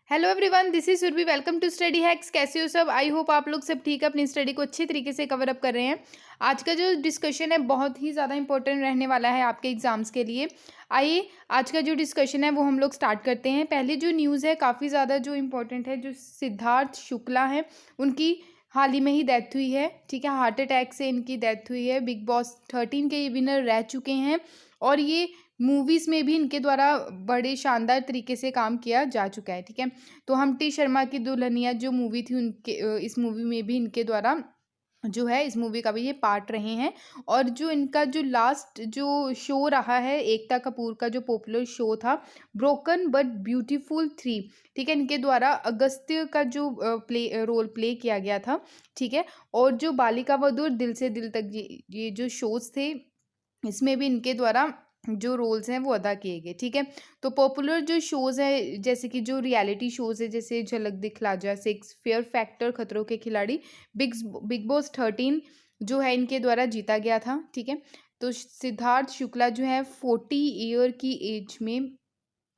Hello everyone, this is Surabhi. Welcome to study hacks. कैसे हो सब? आई होप आप लोग सब ठीक है, अपनी स्टडी को अच्छे तरीके से कवर अप कर रहे हैं। आज का जो डिस्कशन है बहुत ही ज़्यादा इंपॉर्टेंट रहने वाला है आपके एग्जाम्स के लिए। आइए आज का जो डिस्कशन है वो हम लोग स्टार्ट करते हैं। पहले जो न्यूज़ है काफ़ी ज़्यादा जो इम्पोर्टेंट है, जो सिद्धार्थ शुक्ला है उनकी हाल ही में ही डेथ हुई है। ठीक है, हार्ट अटैक से इनकी डेथ हुई है। बिग बॉस 13 के ये विनर रह चुके हैं और ये मूवीज़ में भी इनके द्वारा बड़े शानदार तरीके से काम किया जा चुका है। ठीक है, तो हम्टी शर्मा की दुल्हनिया जो मूवी थी उनके इस मूवी में भी इनके द्वारा जो है इस मूवी का भी ये पार्ट रहे हैं। और जो इनका जो लास्ट जो शो रहा है एकता कपूर का, जो पॉपुलर शो था ब्रोकन बट ब्यूटीफुल 3, ठीक है, इनके द्वारा अगस्त्य का जो रोल प्ले किया गया था। ठीक है, और जो बालिका वधू और दिल से दिल तक ये जो शोज थे इसमें भी इनके द्वारा जो रोल्स हैं वो अदा किए गए। ठीक है, तो पॉपुलर जो शोज़ है जैसे कि जो रियलिटी शोज़ है जैसे झलक दिखला जा, 6, फेयर फैक्टर, खतरों के खिलाड़ी, बिग बॉस 13 जो है इनके द्वारा जीता गया था। ठीक है, तो सिद्धार्थ शुक्ला जो है 40 ईयर की एज में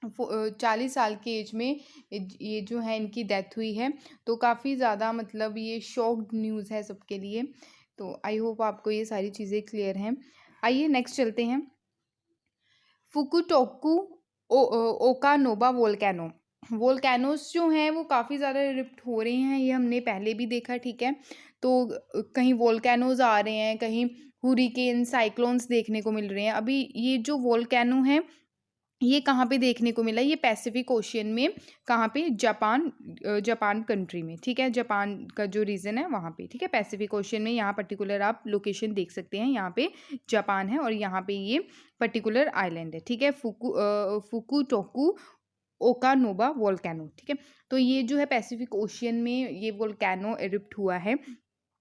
40 साल की एज में ये जो है इनकी डेथ हुई है। तो काफ़ी ज़्यादा मतलब ये शॉक्ड न्यूज़ है सबके लिए। तो आई होप आपको ये सारी चीज़ें क्लियर हैं। आइए नेक्स्ट चलते हैं। फुकुटोकू ओकानोबा वोल्केनो, वोल्केनोस जो हैं वो काफ़ी ज़्यादा इरप्ट हो रहे हैं, ये हमने पहले भी देखा। ठीक है, तो कहीं वोल्केनोज आ रहे हैं, कहीं हुरिकेन साइक्लोन्स देखने को मिल रहे हैं। अभी ये जो वोल्केनो है ये कहाँ पे देखने को मिला? ये पैसिफिक ओशियन में, कहाँ पे? जापान कंट्री में। ठीक है, जापान का जो रीजन है वहाँ पे। ठीक है, पैसिफिक ओशियन में, यहाँ पर्टिकुलर आप लोकेशन देख सकते हैं, यहाँ पे जापान है और यहाँ पे ये पर्टिकुलर आइलैंड है। ठीक है, फुकुटोकू ओकानोबा वोल्केनो। ठीक है, तो ये जो है पैसिफिक ओशियन में ये वोल्केनो एरिप्ट हुआ है।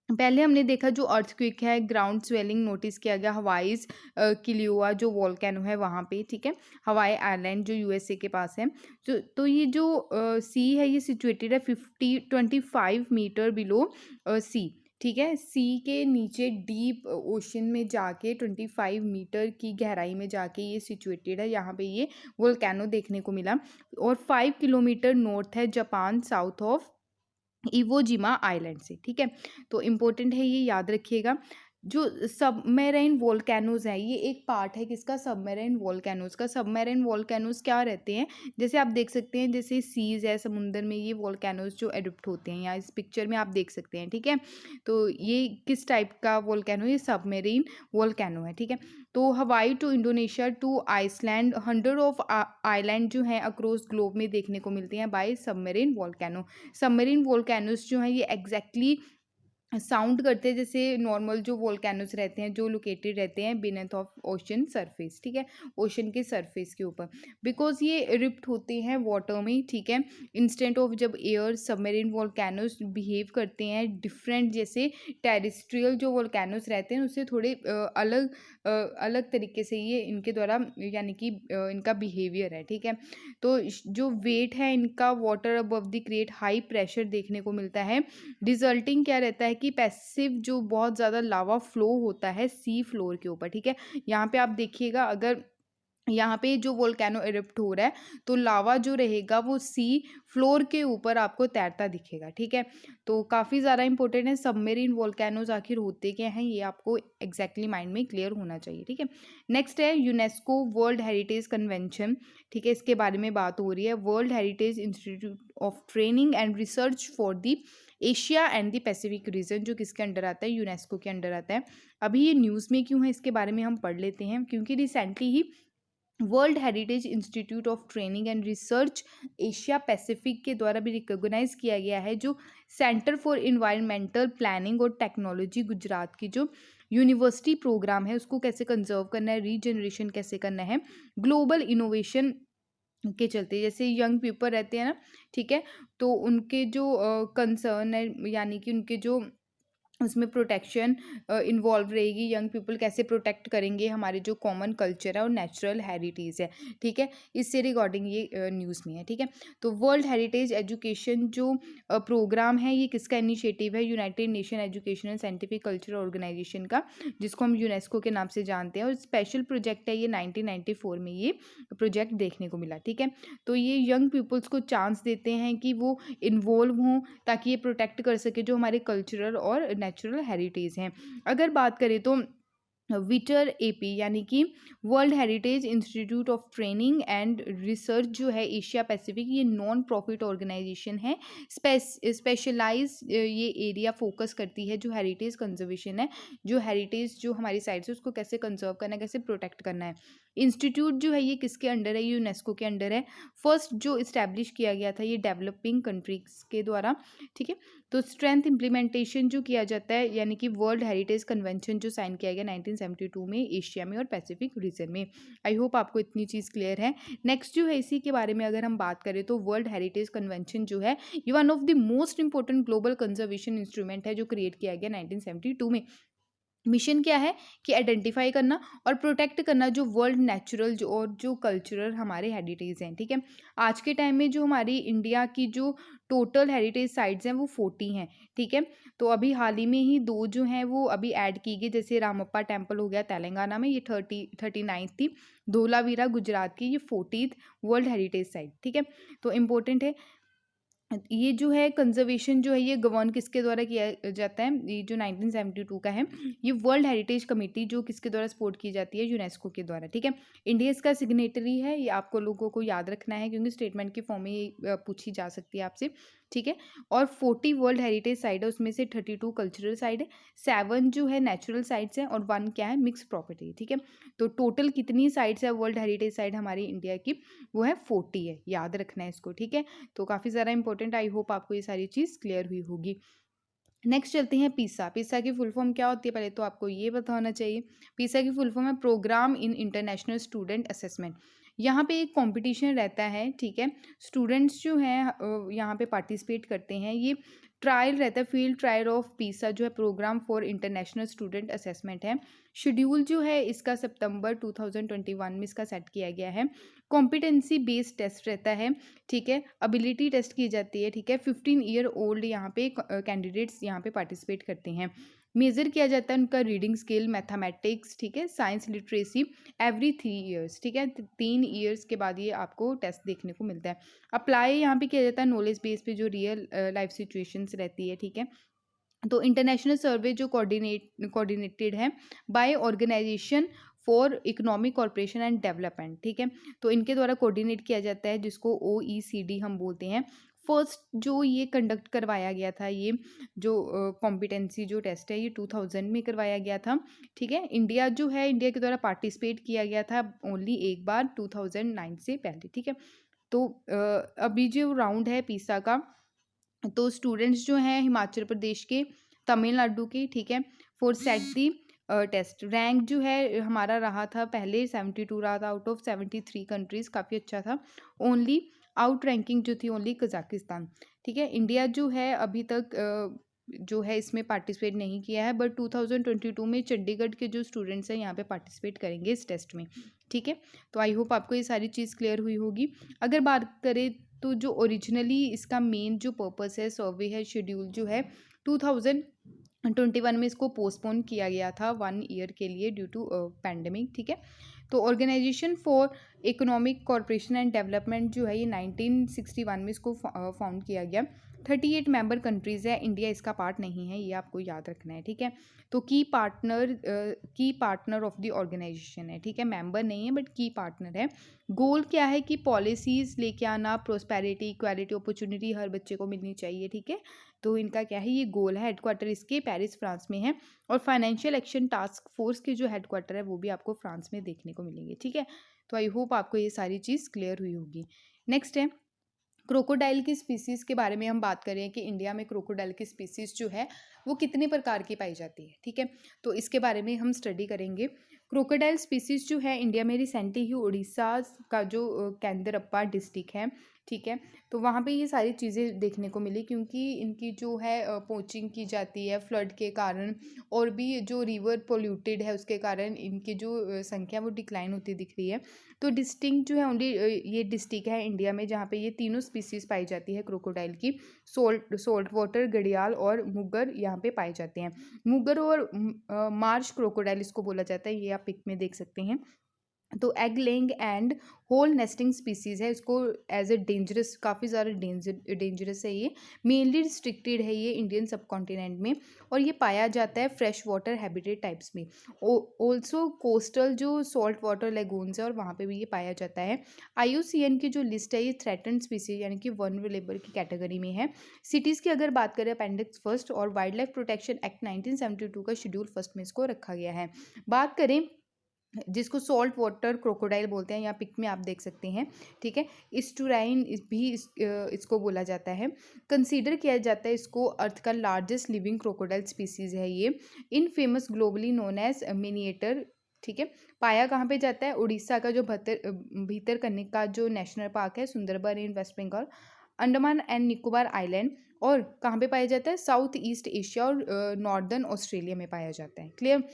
पहले हमने देखा जो अर्थक्वेक है, ग्राउंड स्वेलिंग नोटिस किया गया हवाईज किलियोआ जो वोल्केनो है वहाँ पे। ठीक है, हवाई आइलैंड जो यूएसए के पास है। तो ये जो सी है ये सिचुएटेड है 25 मीटर बिलो सी। ठीक है, सी के नीचे डीप ओशन में जाके 25 मीटर की गहराई में जाके ये सिचुएटेड है। यहाँ पे ये वोल्केनो देखने को मिला और 5 किलोमीटर नॉर्थ है जापान साउथ ऑफ इवोजिमा आइलैंड से। ठीक है, तो इम्पोर्टेंट है, ये याद रखिएगा। जो सबमेराइन वोल्केनोज है ये एक पार्ट है किसका? सबमेराइन वोल्केनोज का। सबमेराइन वोल्केनोज क्या रहते हैं? जैसे आप देख सकते हैं, जैसे सीज है समुंदर में, ये वोल्केनोज जो एडप्ट होते हैं, यहाँ इस पिक्चर में आप देख सकते हैं। ठीक है, तो ये किस टाइप का वोल्केनो? ये सबमेरीन वोल्केनो है। ठीक है, तो Hawaii to Indonesia to Iceland 100 of island जो हैं अक्रॉस ग्लोब में देखने को मिलते हैं by submarine volcano. Submarine volcanoes जो हैं ये एग्जैक्टली साउंड करते हैं जैसे नॉर्मल जो वोल्केनोस रहते हैं जो लोकेटेड रहते हैं बिनेथ ऑफ ओशन सरफेस। ठीक है, ओशन के सरफेस के ऊपर, बिकॉज ये इरिप्ट होते हैं वाटर में। ठीक है, इंस्टेंट ऑफ जब एयर सबमरीन वोल्केनोस बिहेव करते हैं डिफरेंट, जैसे टेरेस्ट्रियल जो वोल्केनोस रहते हैं उससे थोड़े अलग तरीके से ये इनके द्वारा यानी कि इनका बिहेवियर है। ठीक है, तो जो वेट है इनका water above the create high pressure देखने को मिलता है। रिजल्टिंग क्या रहता है कि पैसिव जो बहुत ज़्यादा लावा फ्लो होता है सी फ्लोर के ऊपर। ठीक है, यहाँ पे आप देखिएगा, अगर यहाँ पे जो वोल्केनो इरप्ट हो रहा है तो लावा जो रहेगा वो सी फ्लोर के ऊपर आपको तैरता दिखेगा। ठीक है, तो काफ़ी ज़्यादा इंपॉर्टेंट है। सबमेरीन वोल्केनोज आखिर होते क्या हैं ये आपको एग्जैक्टली माइंड में क्लियर होना चाहिए। ठीक है, नेक्स्ट है यूनेस्को वर्ल्ड हेरिटेज कन्वेंशन। ठीक है, इसके बारे में बात हो रही है। World heritage institute of training and research for the Asia and the Pacific region, जो किसके अंडर आता है? यूनेस्को के अंडर आता है। अभी ये न्यूज़ में क्यों है इसके बारे में हम पढ़ लेते हैं, क्योंकि recently he world heritage institute of training and research Asia Pacific के द्वारा भी रिकॉग्नाइज किया गया है। जो सेंटर फॉर इन्वायरमेंटल प्लानिंग और टेक्नोलॉजी गुजरात की जो यूनिवर्सिटी प्रोग्राम है उसको कैसे कंजर्व करना है, रीजनरेशन कैसे करना है, ग्लोबल इनोवेशन के चलते, जैसे यंग पीपल रहते हैं ना। ठीक है, तो उनके जो कंसर्न है यानी कि उनके जो उसमें प्रोटेक्शन इन्वॉल्व रहेगी। यंग पीपल कैसे प्रोटेक्ट करेंगे हमारे जो कॉमन कल्चर है और नेचुरल हेरिटेज है, ठीक है, इससे रिगार्डिंग ये न्यूज़ में है, ठीक है। तो वर्ल्ड हेरिटेज एजुकेशन जो प्रोग्राम है ये किसका इनिशिएटिव है? United Nation Education and Scientific Culture Organisation का, जिसको हम यूनेस्को के नाम से जानते हैं, और स्पेशल प्रोजेक्ट है ये 1994 में ये प्रोजेक्ट देखने को मिला, ठीक है। तो ये यंग पीपल्स को चांस देते हैं कि वो इन्वॉल्व हों ताकि ये प्रोटेक्ट कर सके जो हमारे कल्चरल और नेचुरल हेरिटेज हैं। अगर बात करें तो विटर एपी यानी कि world heritage institute of training and research जो है एशिया पैसिफिक, ये नॉन प्रॉफिट ऑर्गेनाइजेशन है। स्पेशलाइज ये एरिया फोकस करती है जो हेरिटेज कंजर्वेशन है, जो हेरिटेज जो हमारी साइड से उसको कैसे कंजर्व करना है, कैसे प्रोटेक्ट करना है। इंस्टीट्यूट जो है ये किसके अंडर है? यूनेस्को के अंडर है। फर्स्ट जो इस्टेब्लिश किया गया था ये डेवलपिंग कंट्रीज के द्वारा, ठीक है। तो स्ट्रेंथ इम्प्लीमेंटेशन जो किया जाता है यानी कि वर्ल्ड हेरिटेज कन्वेंशन जो साइन किया गया 1972 में एशिया में और पैसिफिक रीजन में। आई होप आपको इतनी चीज़ क्लियर है। नेक्स्ट जो है इसी के बारे में अगर हम बात करें तो वर्ल्ड हेरिटेज कन्वेंशन जो है ये one of the most important global conservation instrument है जो क्रिएट किया गया 1972 में। मिशन क्या है कि आइडेंटिफाई करना और प्रोटेक्ट करना जो वर्ल्ड नेचुरल जो और जो कल्चरल हमारे हेरिटेज हैं, ठीक है। आज के टाइम में जो हमारी इंडिया की जो टोटल हेरिटेज साइट्स हैं वो 40 हैं, ठीक है। तो अभी हाल ही में ही 2 जो हैं वो अभी ऐड की गई, जैसे रामप्पा टेम्पल हो गया तेलंगाना में, ये 39 थी। धोलावीरा गुजरात की ये 40th वर्ल्ड हेरिटेज साइट, ठीक है। तो इम्पोर्टेंट है। ये जो है कंजर्वेशन जो है ये गवर्न किसके द्वारा किया जाता है? ये जो 1972 का है ये वर्ल्ड हेरिटेज कमेटी जो किसके द्वारा सपोर्ट की जाती है? यूनेस्को के द्वारा, ठीक है। इंडिया इसका सिग्नेटरी है, ये आपको लोगों को याद रखना है क्योंकि स्टेटमेंट के फॉर्म में ये पूछी जा सकती है आपसे, ठीक है। और 40 वर्ल्ड हेरिटेज साइट है, उसमें से 32 कल्चरल साइट है, 7 जो है नेचुरल साइट्स हैं और 1 क्या है? मिक्स प्रॉपर्टी, ठीक है। तो टोटल कितनी साइट्स है वर्ल्ड हेरिटेज साइट हमारी इंडिया की? वो है 40 है, याद रखना है इसको, ठीक है। तो काफ़ी ज़्यादा इंपॉर्टेंट, आई होप आपको ये सारी चीज़ क्लियर हुई होगी। नेक्स्ट चलते हैं पीसा। पीसा की फुल फॉर्म क्या होती है पहले तो आपको ये पता होना चाहिए। पीसा की फुल फॉर्म है programme in international student assessment. यहाँ पे एक कंपटीशन रहता है, ठीक है। स्टूडेंट्स जो हैं यहाँ पे पार्टिसिपेट करते हैं। ये ट्रायल रहता है, फील्ड ट्रायल ऑफ पीसा जो है programme for international student assessment है। शेड्यूल जो है इसका सितंबर 2021 में इसका सेट किया गया है। कॉम्पिटेंसी बेस्ड टेस्ट रहता है, ठीक है। एबिलिटी टेस्ट की जाती है, ठीक है। 15 ईयर ओल्ड यहाँ पे कैंडिडेट्स यहाँ पे पार्टिसिपेट करते हैं। मेज़र किया जाता है उनका रीडिंग स्किल, मैथमेटिक्स, ठीक है, साइंस लिटरेसी एवरी 3 ईयर्स, ठीक है। 3 ईयर्स के बाद ये आपको टेस्ट देखने को मिलता है। अप्लाई यहाँ पे किया जाता है नॉलेज बेस पे जो रियल लाइफ सिचुएशंस रहती है, ठीक है। तो इंटरनेशनल सर्वे जो कोऑर्डिनेटेड है by organisation for economic corporation and development, ठीक है। तो इनके द्वारा कोऑर्डिनेट किया जाता है जिसको OECD हम बोलते हैं। फर्स्ट जो ये कंडक्ट करवाया गया था ये जो कॉम्पिटेंसी जो टेस्ट है ये 2000 में करवाया गया था, ठीक है। इंडिया जो है इंडिया के द्वारा पार्टिसिपेट किया गया था ओनली एक बार 2009 से पहले, ठीक है। तो अभी जो राउंड है पीसा का, तो स्टूडेंट्स जो हैं हिमाचल प्रदेश के, तमिलनाडु के, ठीक है, for set the test. Rank जो है हमारा रहा था पहले 72 रहा था आउट ऑफ 73 कंट्रीज़, काफ़ी अच्छा था। ओनली आउट रैंकिंग जो थी ओनली कजाकिस्तान, ठीक है। इंडिया जो है अभी तक जो है इसमें पार्टिसिपेट नहीं किया है, बट 2022 में चंडीगढ़ के जो स्टूडेंट्स हैं यहाँ पे पार्टिसिपेट करेंगे इस टेस्ट में, ठीक है। तो आई होप आपको ये सारी चीज़ क्लियर हुई होगी। अगर बात करें तो जो ओरिजिनली इसका मेन जो पर्पस है सर्वे है शेड्यूल जो है 2021 में इसको पोस्टपोन किया गया था 1 ईयर के लिए ड्यू टू पैंडेमिक, ठीक है। तो organisation for economic corporation and development जो है ये 1961 में इसको फाउंड किया गया। 38 मेंबर कंट्रीज़ है, इंडिया इसका पार्ट नहीं है, ये आपको याद रखना है, ठीक है। तो की पार्टनर ऑफ द ऑर्गेनाइजेशन है, ठीक है। मेंबर नहीं है बट की पार्टनर है। गोल क्या है कि पॉलिसीज़ लेके आना, प्रोस्पेरिटी, इक्वालिटी, अपॉर्चुनिटी हर बच्चे को मिलनी चाहिए, ठीक है। तो इनका क्या है ये गोल है। हेडक्वार्टर इसके पेरिस फ्रांस में है और फाइनेंशियल एक्शन टास्क फोर्स के जो हेडक्वार्टर है वो भी आपको फ्रांस में देखने को मिलेंगे, ठीक है। तो आई होप आपको ये सारी चीज़ क्लियर हुई होगी। नेक्स्ट है क्रोकोडाइल की स्पीसीज़ के बारे में हम बात करें कि इंडिया में क्रोकोडाइल की स्पीसीज़ जो है वो कितने प्रकार की पाई जाती है, ठीक है। तो इसके बारे में हम स्टडी करेंगे। क्रोकोडाइल स्पीसीज़ जो है इंडिया में रिसेंटली ही उड़ीसा का जो केंद्रप्पा डिस्ट्रिक्ट है, ठीक है? तो वहाँ पे ये सारी चीज़ें देखने को मिली क्योंकि इनकी जो है पोचिंग की जाती है फ्लड के कारण, और भी जो रिवर पोल्यूटेड है उसके कारण इनकी जो संख्या वो डिक्लाइन होती दिख रही है। तो डिस्टिंक्ट जो है ओनली ये डिस्ट्रिक्ट है इंडिया में जहाँ पे ये तीनों स्पीसीज़ पाई जाती है क्रोकोडाइल की। सोल्ट वाटर घड़ियाल और मुगर यहाँ पे पाए जाते हैं। मुगर और मार्श क्रोकोडाइल इसको बोला जाता है, ये आप पिक में देख सकते हैं। तो egg laying and hole nesting species है, इसको एज ए डेंजरस, काफ़ी ज़्यादा डेंजरस है ये। मेनली रिस्ट्रिक्टेड है ये इंडियन सब कॉन्टिनेंट में, और ये पाया जाता है फ्रेश वाटर हैबिटेट टाइप्स में। ऑल्सो कोस्टल जो सॉल्ट वाटर लेगून्स है और वहाँ पे भी ये पाया जाता है। IUCN की जो लिस्ट है ये थ्रेटन्ड स्पीसीज यानी कि वनरेबल की कैटेगरी में है। सिटीज़ की अगर बात करें अपेंडिक्स फर्स्ट और वाइल्ड लाइफ प्रोटेक्शन एक्ट 1972 का शेड्यूल फर्स्ट में इसको रखा गया है। बात करें जिसको सॉल्ट वाटर क्रोकोडाइल बोलते हैं, यहाँ पिक में आप देख सकते हैं, ठीक है? इस्टुराइन भी इसको बोला जाता है। कंसीडर किया जाता है इसको अर्थ का लार्जेस्ट लिविंग क्रोकोडाइल स्पीसीज़ है ये। इन famous globally known as miniature, ठीक है? पाया कहाँ पे जाता है? उड़ीसा का जो भीतरकनिका जो नेशनल पार्क है, Sundarban in West Bengal, Andaman and Nicobar island, और कहाँ पे पाया जाता है? साउथ ईस्ट एशिया और नॉर्दर्न ऑस्ट्रेलिया में पाया जाता है। क्लियर?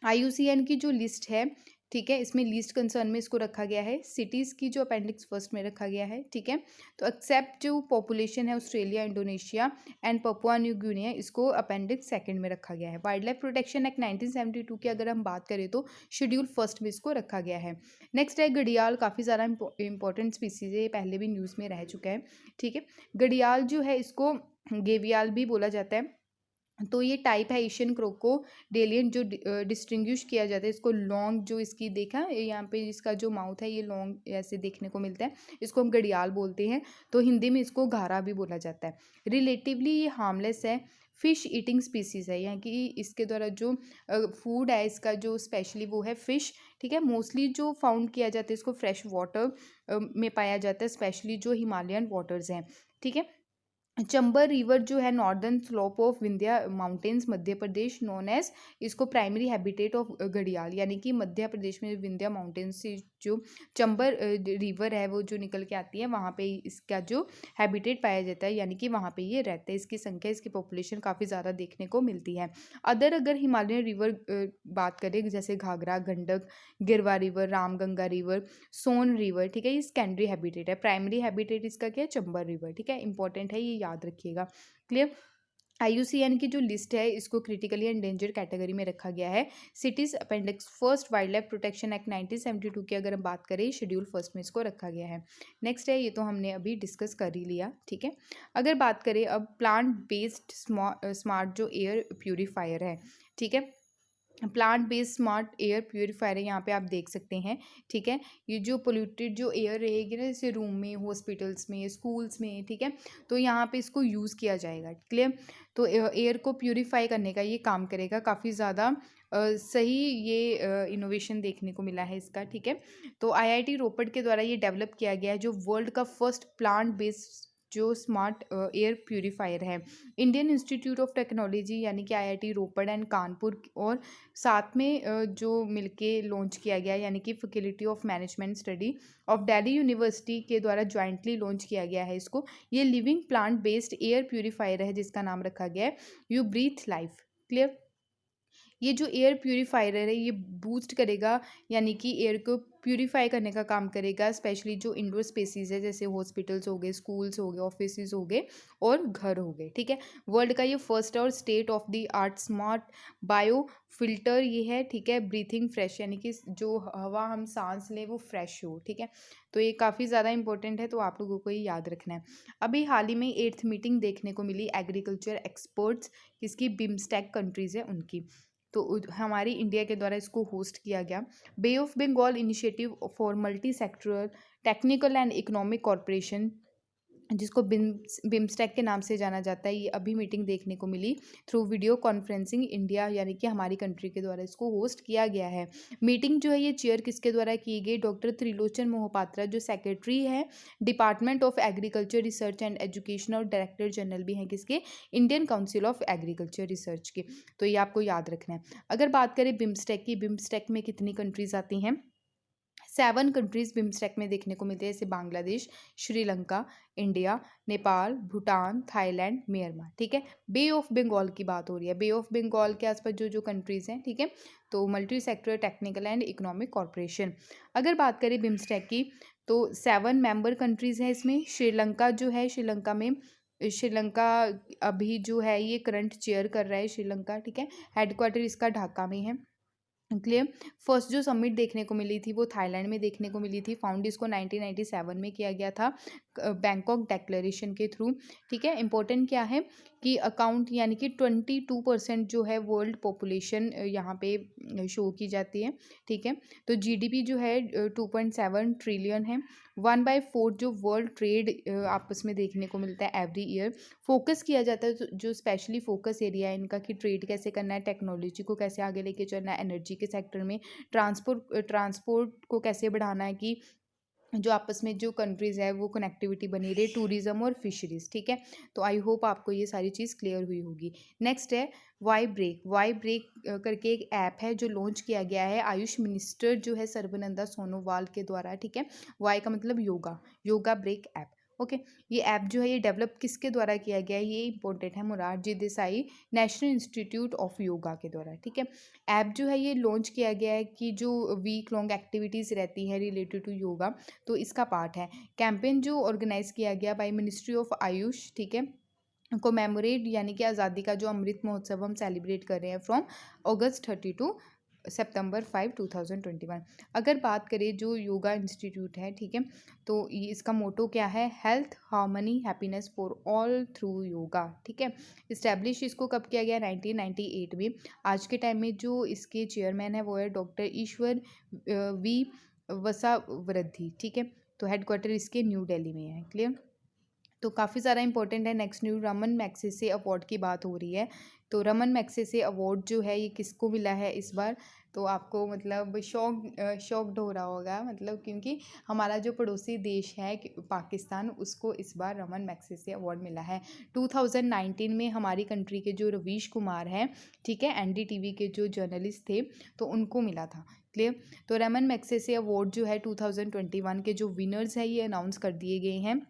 IUCN की जो लिस्ट है, ठीक है, इसमें लीस्ट कंसर्न में इसको रखा गया है। सिटीज़ की जो अपेंडिक्स फर्स्ट में रखा गया है, ठीक है? तो एक्सेप्ट जो पॉपुलेशन है Australia, Indonesia and Papua new Guinea, इसको अपेंडिक्स सेकंड में रखा गया है। वाइल्ड लाइफ प्रोटेक्शन एक्ट 1972 की अगर हम बात करें तो शेड्यूल फर्स्ट में इसको रखा गया है। नेक्स्ट है घड़ियाल, काफ़ी ज़्यादा इंपॉर्टेंट स्पीसीज़ है, ये पहले भी न्यूज़ में रह चुका है, ठीक है? घड़ियाल जो है इसको गेवियाल भी बोला जाता है। तो ये टाइप है एशियन क्रोकोडेलियन जो डिस्टिंग्विश किया जाता है इसको। लॉन्ग जो इसकी देखा यहाँ पे इसका जो माउथ है ये लॉन्ग ऐसे देखने को मिलता है, इसको हम घड़ियाल बोलते हैं। तो हिंदी में इसको घारा भी बोला जाता है। रिलेटिवली ये हार्मलेस है, फिश ईटिंग स्पीसीज़ है, यानी कि इसके द्वारा जो फूड है इसका जो स्पेशली वो है फिश, ठीक है? मोस्टली जो फाउंड किया जाता है इसको फ्रेश वाटर में पाया जाता है, स्पेशली जो हिमालयन वाटर्स हैं, ठीक है? चंबर रिवर जो है northern slope of Vindhya mountains Madhya Pradesh known as, इसको प्राइमरी हैबिटेट ऑफ घड़ियाल, यानी कि मध्य प्रदेश में विंध्या माउंटेन्स से जो चंबर रिवर है वो जो निकल के आती है वहाँ पे इसका जो हैबिटेट पाया जाता है, यानी कि वहाँ पे ये रहता है। इसकी संख्या, इसकी पॉपुलेशन काफ़ी ज़्यादा देखने को मिलती है। अगर हिमालयन रिवर बात करें जैसे घाघरा, गंडक, गिरवा रिवर, रामगंगा रिवर, सोन रिवर, ठीक है, ये सेकेंडरी हैबिटेट है। प्राइमरी हैबिटेट इसका क्या है? चंबर रिवर, ठीक है? इंपॉर्टेंट है, ये याद रखिएगा। क्लियर? IUCN की जो लिस्ट है इसको क्रिटिकली एंडेंजर कैटेगरी में रखा गया है। Cities appendix first wild life protection act 1972 की अगर हम बात करें शेड्यूल फर्स्ट में इसको रखा गया है। नेक्स्ट है, ये तो हमने अभी डिस्कस कर ही लिया, ठीक है? अगर बात करें अब प्लांट बेस्ड स्मार्ट जो एयर प्यूरिफायर है, ठीक है? Plant based smart air purifier है, यहाँ पे आप देख सकते हैं, ठीक है? ये जो पोल्यूटेड जो एयर रहेगी ना जैसे रूम में, हॉस्पिटल्स में, स्कूल्स में, ठीक है, तो यहाँ पे इसको यूज़ किया जाएगा। क्लियर? तो एयर को प्यूरिफाई करने का ये काम करेगा। काफ़ी ज़्यादा सही ये इनोवेशन देखने को मिला है इसका, ठीक है? तो IIT रोपड़ के द्वारा ये डेवलप किया गया है, जो वर्ल्ड का फर्स्ट प्लांट बेस्ड जो स्मार्ट एयर प्यूरिफायर है। इंडियन इंस्टीट्यूट ऑफ टेक्नोलॉजी यानी कि IIT रोपड़ एंड कानपुर और साथ में जो मिलके लॉन्च किया गया, यानी कि faculty of management study of Delhi university के द्वारा जॉइंटली लॉन्च किया गया है इसको। ये living plant based air purifier है जिसका नाम रखा गया है यू ब्रीथ लाइफ। क्लियर? ये जो एयर प्यूरीफायर है ये बूस्ट करेगा, यानी कि एयर को प्यूरीफाई करने का काम करेगा, स्पेशली जो इंडोर स्पेसिस है जैसे हॉस्पिटल्स हो गए, स्कूल्स हो गए, ऑफिस हो गए और घर हो गए, ठीक है? वर्ल्ड का ये फर्स्ट और state of the art smart bio filter ये है, ठीक है? ब्रीथिंग फ्रेश, यानी कि जो हवा हम सांस लें वो फ्रेश हो, ठीक है? तो ये काफ़ी ज़्यादा इंपॉर्टेंट है, तो आप लोगों को ये याद रखना है। अभी हाल ही में 8th मीटिंग देखने को मिली एग्रीकल्चर एक्सपर्ट्स, किसकी? बिम्स्टेक कंट्रीज़ है उनकी। तो हमारी इंडिया के द्वारा इसको होस्ट किया गया। Bay of Bengal initiative for multi sectoral technical and economic corporation जिसको बिम्स्टेक के नाम से जाना जाता है। ये अभी मीटिंग देखने को मिली थ्रू वीडियो कॉन्फ्रेंसिंग इंडिया, यानी कि हमारी कंट्री के द्वारा इसको होस्ट किया गया है। मीटिंग जो है ये चेयर किसके द्वारा की गई? डॉक्टर त्रिलोचन मोहपात्रा, जो सेक्रेटरी है department of agriculture research and education और डायरेक्टर जनरल भी हैं किसके? Indian council of agriculture research के। तो ये आपको याद रखना है। अगर बात करें बिम्स्टेक की, बिम्स्टेक में कितनी कंट्रीज आती हैं? 7 कंट्रीज बिम्स्टेक में देखने को मिलते हैं, जैसे Bangladesh, Sri Lanka, India, Nepal, Bhutan, Thailand, Myanmar. ठीक है। बे ऑफ बंगाल की बात हो रही है। बे ऑफ बंगाल के आसपास जो जो कंट्रीज हैं, ठीक है, तो multi sector technical and economic corporation. अगर बात करें बिम्स्टेक की, तो 7 मेंबर कंट्रीज हैं इसमें। श्रीलंका जो है, श्रीलंका अभी जो है ये करंट चेयर कर रहा है श्रीलंका। ठीक है। हेडक्वार्टर इसका ढाका में है। क्लियर। फर्स्ट जो समिट देखने को मिली थी वो थाईलैंड में देखने को मिली थी। फाउंड इसको 1997 में किया गया था बैंकॉक डेक्लेरेशन के थ्रू। ठीक है। इंपॉर्टेंट क्या है कि अकाउंट, यानी कि 22% जो है वर्ल्ड पॉपुलेशन यहाँ पे शो की जाती है। ठीक है। तो जीडीपी जो है 2.7 ट्रिलियन है। 1/4 जो वर्ल्ड ट्रेड आपस में देखने को मिलता है एवरी ईयर। फोकस किया जाता है जो स्पेशली फोकस एरिया है इनका, कि ट्रेड कैसे करना है, टेक्नोलॉजी को कैसे आगे लेके चलना है, एनर्जी के सेक्टर में, ट्रांसपोर्ट को कैसे बढ़ाना है, कि जो आपस में जो कंट्रीज़ है वो कनेक्टिविटी बनी रहे, टूरिज्म और फिशरीज। ठीक है। तो आई होप आपको ये सारी चीज़ क्लियर हुई होगी। नेक्स्ट है वाई ब्रेक करके एक ऐप है जो लॉन्च किया गया है आयुष मिनिस्टर जो है सर्बानंदा सोनोवाल के द्वारा। ठीक है। वाई का मतलब योगा ब्रेक ऐप। ओके। ये ऐप जो है ये डेवलप किसके द्वारा किया गया है? ये इंपॉर्टेंट है, Morarji Desai national institute of yoga के द्वारा। ठीक है। ऐप जो है ये लॉन्च किया गया है कि जो वीक लॉन्ग एक्टिविटीज़ रहती हैं रिलेटेड टू योगा, तो इसका पार्ट है। कैंपेन जो ऑर्गेनाइज किया गया बाय मिनिस्ट्री ऑफ आयुष। ठीक है। कोमेमोरेट, यानी कि आज़ादी का जो अमृत महोत्सव हम सेलिब्रेट कर रहे हैं फ्रॉम अगस्त 30 टू सितंबर 5 2021। अगर बात करें जो योगा इंस्टीट्यूट है, ठीक है, तो ये इसका मोटो क्या है? Health, harmony, happiness for all through yoga. ठीक है। इस्टेब्लिश इसको कब किया गया? 1998 में। आज के टाइम में जो इसके चेयरमैन है वो है डॉक्टर ईश्वर वी वसावृद्धि। ठीक है। तो हेडक्वार्टर इसके न्यू दिल्ली में है। क्लियर। तो काफ़ी ज़्यादा इंपॉर्टेंट है। Next new Raman Magsaysay award की बात हो रही है। तो रमन मैग्सेसे अवार्ड जो है ये किसको मिला है इस बार? तो आपको मतलब शॉक्ड हो रहा होगा, मतलब क्योंकि हमारा जो पड़ोसी देश है पाकिस्तान, उसको इस बार रमन मैग्सेसे अवार्ड मिला है। 2019 में हमारी कंट्री के जो रवीश कुमार हैं, ठीक है, एनडीटीवी के जो जर्नलिस्ट थे, तो उनको मिला था। क्लियर। तो रमन मैग्सेसे अवार्ड जो है 2021 के जो विनर्स हैं ये अनाउंस कर दिए गए हैं।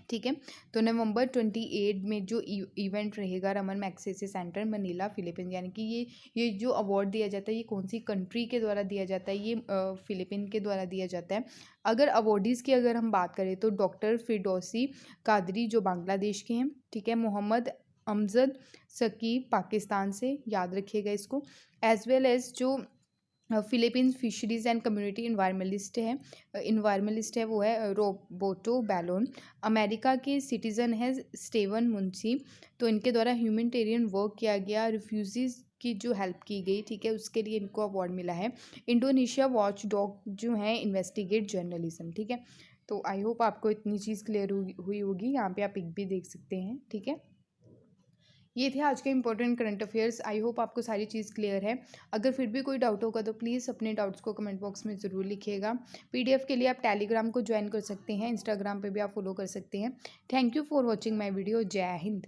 ठीक है। तो नवंबर 28 में जो इवेंट रहेगा Raman Magsaysay centre Manila Philippines, यानी कि ये जो अवार्ड दिया जाता है ये कौन सी कंट्री के द्वारा दिया जाता है? ये फिलीपीन के द्वारा दिया जाता है। अगर अवॉर्डीज़ की अगर हम बात करें तो डॉक्टर फिरदौसी कादरी जो बांग्लादेश के हैं। ठीक है। मोहम्मद अमजद सकीब पाकिस्तान से, याद रखिएगा इसको। एज वेल एज जो Philippines fisheries and community environmentalist है वो है रोबोटो बैलोन। अमेरिका के सिटीज़न है स्टेवन मुंशी। तो इनके द्वारा ह्यूमैनिटेरियन वर्क किया गया, रिफ्यूजीज़ की जो हेल्प की गई, ठीक है, उसके लिए इनको अवार्ड मिला है। इंडोनेशिया वॉच डॉग जो है इन्वेस्टिगेट जर्नलिज्म। ठीक है। तो आई होप आपको इतनी चीज़ क्लियर हुई होगी। यहाँ पे आप पिक भी देख सकते हैं। ठीक है। ये थे आज के important current affairs. I hope आपको सारी चीज़ क्लियर है। अगर फिर भी कोई डाउट होगा तो प्लीज़ अपने डाउट्स को कमेंट बॉक्स में ज़रूर लिखिएगा। पीडीएफ के लिए आप टेलीग्राम को ज्वाइन कर सकते हैं, इंस्टाग्राम पे भी आप फॉलो कर सकते हैं। Thank you for watching my video. जय हिंद।